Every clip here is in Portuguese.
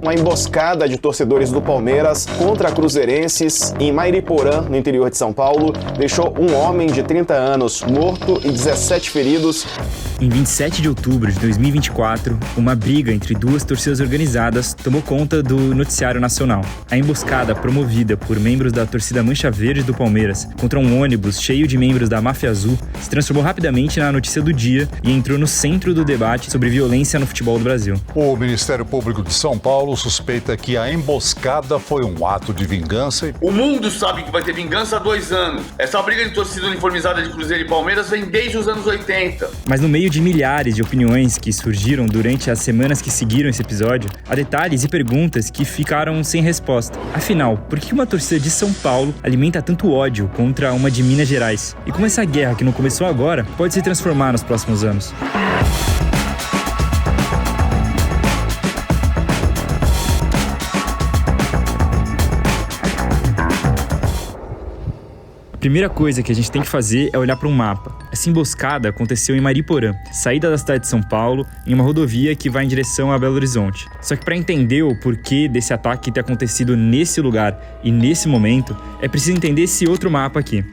Uma emboscada de torcedores do Palmeiras contra cruzeirenses em Mairiporã, no interior de São Paulo, deixou um homem de 30 anos morto e 17 feridos. Em 27 de outubro de 2024, uma briga entre duas torcidas organizadas tomou conta do noticiário nacional. A emboscada promovida por membros da torcida Mancha Verde do Palmeiras contra um ônibus cheio de membros da Máfia Azul se transformou rapidamente na notícia do dia e entrou no centro do debate sobre violência no futebol do Brasil. O Ministério Público de São Paulo suspeita que a emboscada foi um ato de vingança. O mundo sabe que vai ter vingança há 2 anos. Essa briga de torcida uniformizada de Cruzeiro e Palmeiras vem desde os anos 80. Mas no meio de milhares de opiniões que surgiram durante as semanas que seguiram esse episódio, há detalhes e perguntas que ficaram sem resposta. Afinal, por que uma torcida de São Paulo alimenta tanto ódio contra uma de Minas Gerais? E como essa guerra, que não começou agora, pode se transformar nos próximos anos? A primeira coisa que a gente tem que fazer é olhar para um mapa. Essa emboscada aconteceu em Mairiporã, saída da cidade de São Paulo, em uma rodovia que vai em direção a Belo Horizonte. Só que para entender o porquê desse ataque ter acontecido nesse lugar e nesse momento, é preciso entender esse outro mapa aqui.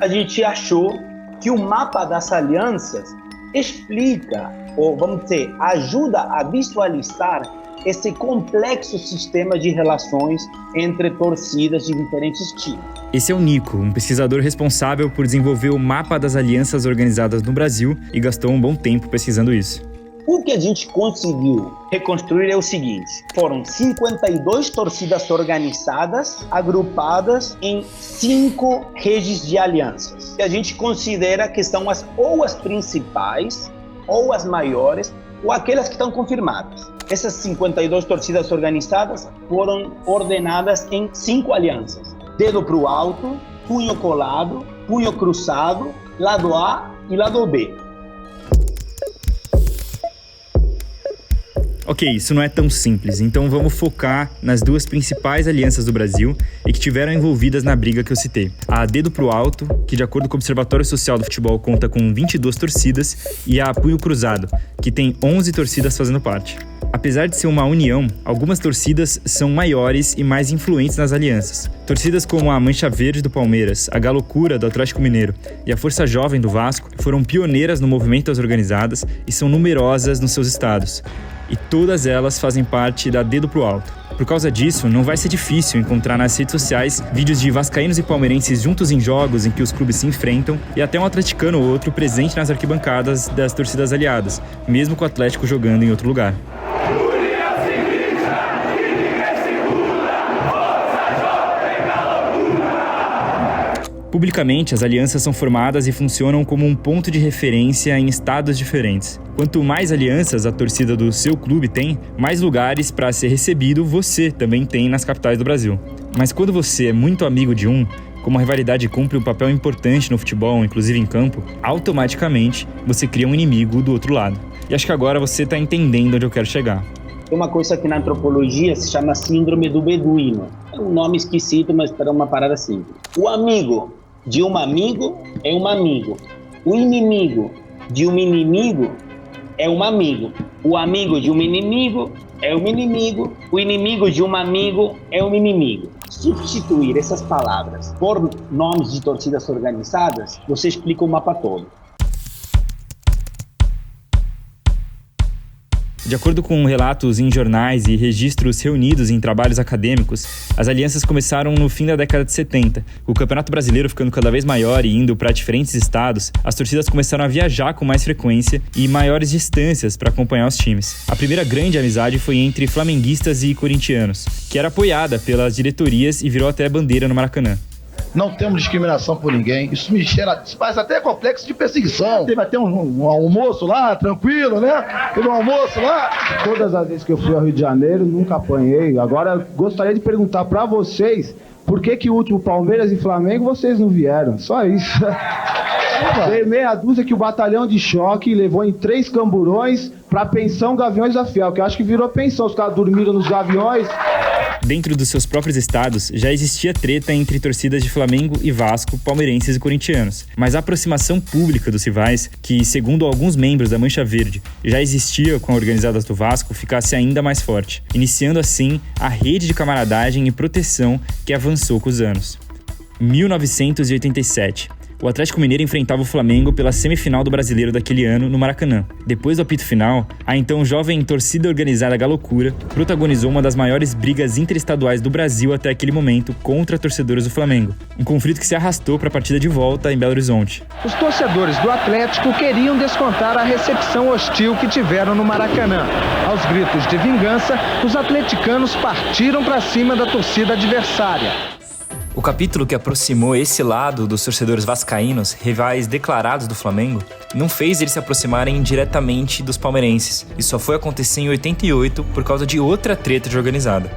A gente achou que o mapa das alianças explica, ou vamos dizer, ajuda a visualizar esse complexo sistema de relações entre torcidas de diferentes times. Esse é o Nico, um pesquisador responsável por desenvolver o mapa das alianças organizadas no Brasil e gastou um bom tempo pesquisando isso. O que a gente conseguiu reconstruir é o seguinte: foram 52 torcidas organizadas, agrupadas em 5 redes de alianças, que a gente considera que são ou as principais, ou as maiores, ou aquelas que estão confirmadas. Essas 52 torcidas organizadas foram ordenadas em 5 alianças: dedo pro alto, punho colado, punho cruzado, lado A e lado B. Ok, isso não é tão simples, então vamos focar nas 2 principais alianças do Brasil e que tiveram envolvidas na briga que eu citei. A Dedo pro Alto, que de acordo com o Observatório Social do Futebol conta com 22 torcidas, e a Punho Cruzado, que tem 11 torcidas fazendo parte. Apesar de ser uma união, algumas torcidas são maiores e mais influentes nas alianças. Torcidas como a Mancha Verde do Palmeiras, a Galocura do Atlético Mineiro e a Força Jovem do Vasco foram pioneiras no movimento das organizadas e são numerosas nos seus estados. E todas elas fazem parte da Dedo pro Alto. Por causa disso, não vai ser difícil encontrar nas redes sociais vídeos de vascaínos e palmeirenses juntos em jogos em que os clubes se enfrentam e até um atleticano ou outro presente nas arquibancadas das torcidas aliadas, mesmo com o Atlético jogando em outro lugar. Publicamente, as alianças são formadas e funcionam como um ponto de referência em estados diferentes. Quanto mais alianças a torcida do seu clube tem, mais lugares para ser recebido você também tem nas capitais do Brasil. Mas quando você é muito amigo de um, como a rivalidade cumpre um papel importante no futebol, inclusive em campo, automaticamente você cria um inimigo do outro lado. E acho que agora você está entendendo onde eu quero chegar. Tem uma coisa que na antropologia se chama síndrome do beduíno. É um nome esquisito, mas para uma parada simples. O amigo de um amigo é um amigo. O inimigo de um inimigo é um amigo. O amigo de um inimigo é um inimigo. O inimigo de um amigo é um inimigo. Substituir essas palavras por nomes de torcidas organizadas, você explica o mapa todo. De acordo com relatos em jornais e registros reunidos em trabalhos acadêmicos, as alianças começaram no fim da década de 70. Com o Campeonato Brasileiro ficando cada vez maior e indo para diferentes estados, as torcidas começaram a viajar com mais frequência e maiores distâncias para acompanhar os times. A primeira grande amizade foi entre flamenguistas e corintianos, que era apoiada pelas diretorias e virou até bandeira no Maracanã. Não temos discriminação por ninguém. Isso me cheira, isso faz até complexo de perseguição. Teve até um almoço lá, tranquilo, né? Teve um almoço lá. Todas as vezes que eu fui ao Rio de Janeiro, nunca apanhei. Agora, gostaria de perguntar pra vocês, por que o último Palmeiras e Flamengo vocês não vieram? Só isso. Veio meia dúzia que o batalhão de choque levou em 3 camburões pra pensão Gaviões da Fiel, que eu acho que virou pensão. Os caras dormiram nos gaviões. Dentro dos seus próprios estados, já existia treta entre torcidas de Flamengo e Vasco, palmeirenses e corintianos. Mas a aproximação pública dos rivais, que, segundo alguns membros da Mancha Verde, já existia com a organizada do Vasco, ficasse ainda mais forte, iniciando assim a rede de camaradagem e proteção que avançou com os anos. 1987. O Atlético Mineiro enfrentava o Flamengo pela semifinal do Brasileiro daquele ano no Maracanã. Depois do apito final, a então jovem torcida organizada Galocura protagonizou uma das maiores brigas interestaduais do Brasil até aquele momento contra torcedores do Flamengo. Um conflito que se arrastou para a partida de volta em Belo Horizonte. Os torcedores do Atlético queriam descontar a recepção hostil que tiveram no Maracanã. Aos gritos de vingança, os atleticanos partiram para cima da torcida adversária. O capítulo que aproximou esse lado dos torcedores vascaínos, rivais declarados do Flamengo, não fez eles se aproximarem diretamente dos palmeirenses. Isso só foi acontecer em 88 por causa de outra treta de organizada.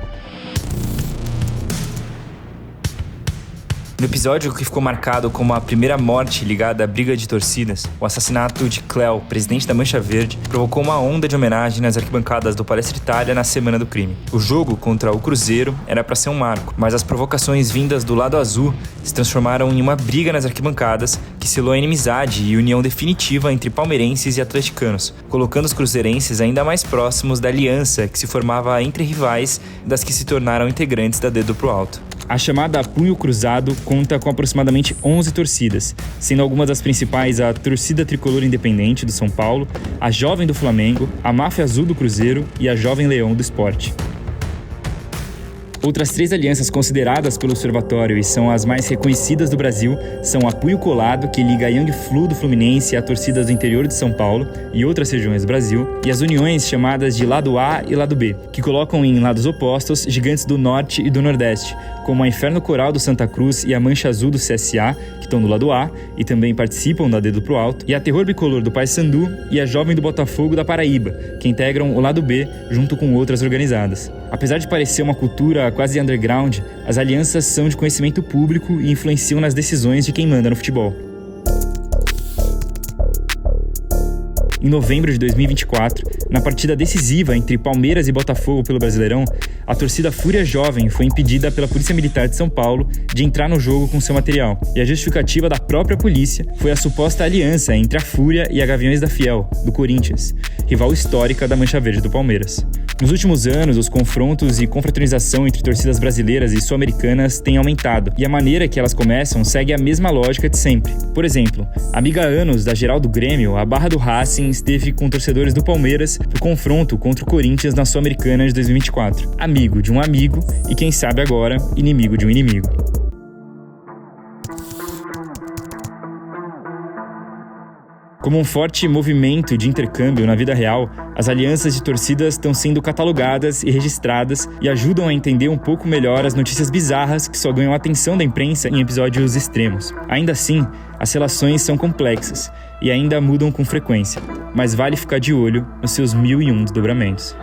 No episódio que ficou marcado como a primeira morte ligada à briga de torcidas, o assassinato de Cléo, presidente da Mancha Verde, provocou uma onda de homenagem nas arquibancadas do Palestra Itália na semana do crime. O jogo contra o Cruzeiro era para ser um marco, mas as provocações vindas do lado azul se transformaram em uma briga nas arquibancadas que selou a inimizade e união definitiva entre palmeirenses e atleticanos, colocando os cruzeirenses ainda mais próximos da aliança que se formava entre rivais das que se tornaram integrantes da Dedo pro Alto. A chamada Punho Cruzado conta com aproximadamente 11 torcidas, sendo algumas das principais a Torcida Tricolor Independente do São Paulo, a Jovem do Flamengo, a Máfia Azul do Cruzeiro e a Jovem Leão do Sport. Outras 3 alianças consideradas pelo Observatório e são as mais reconhecidas do Brasil são a Punho Colado, que liga a Young Flu do Fluminense a torcidas do interior de São Paulo e outras regiões do Brasil, e as uniões chamadas de Lado A e Lado B, que colocam em lados opostos gigantes do Norte e do Nordeste, como a Inferno Coral do Santa Cruz e a Mancha Azul do CSA, que estão do lado A e também participam da Dedo pro Alto, e a Terror Bicolor do Paysandu e a Jovem do Botafogo da Paraíba, que integram o Lado B junto com outras organizadas. Apesar de parecer uma cultura quase underground, as alianças são de conhecimento público e influenciam nas decisões de quem manda no futebol. Em novembro de 2024, na partida decisiva entre Palmeiras e Botafogo pelo Brasileirão, a torcida Fúria Jovem foi impedida pela Polícia Militar de São Paulo de entrar no jogo com seu material. E a justificativa da própria polícia foi a suposta aliança entre a Fúria e a Gaviões da Fiel, do Corinthians, rival histórica da Mancha Verde do Palmeiras. Nos últimos anos, os confrontos e confraternização entre torcidas brasileiras e sul-americanas têm aumentado, e a maneira que elas começam segue a mesma lógica de sempre. Por exemplo, amiga há anos da geral do Grêmio, a Barra do Racing esteve com torcedores do Palmeiras pro confronto contra o Corinthians na Sul-Americana de 2024. Amigo de um amigo e, quem sabe agora, inimigo de um inimigo. Como um forte movimento de intercâmbio na vida real, as alianças de torcidas estão sendo catalogadas e registradas e ajudam a entender um pouco melhor as notícias bizarras que só ganham a atenção da imprensa em episódios extremos. Ainda assim, as relações são complexas e ainda mudam com frequência, mas vale ficar de olho nos seus 1001 desdobramentos.